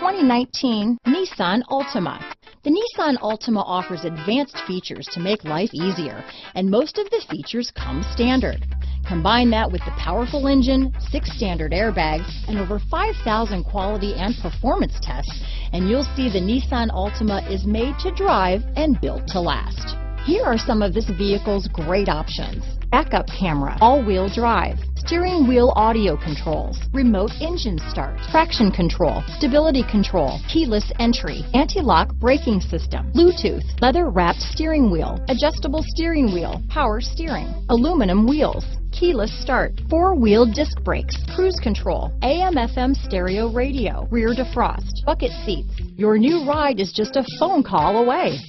2019 Nissan Altima. The Nissan Altima offers advanced features to make life easier, and most of the features come standard. Combine that with the powerful engine, 6 standard airbags, and over 5,000 quality and performance tests, and you'll see the Nissan Altima is made to drive and built to last. Here are some of this vehicle's great options: backup camera, all-wheel drive, steering wheel audio controls, remote engine start, traction control, stability control, keyless entry, anti-lock braking system, Bluetooth, leather-wrapped steering wheel, adjustable steering wheel, power steering, aluminum wheels, keyless start, 4-wheel disc brakes, cruise control, AM/FM stereo radio, rear defrost, bucket seats. Your new ride is just a phone call away.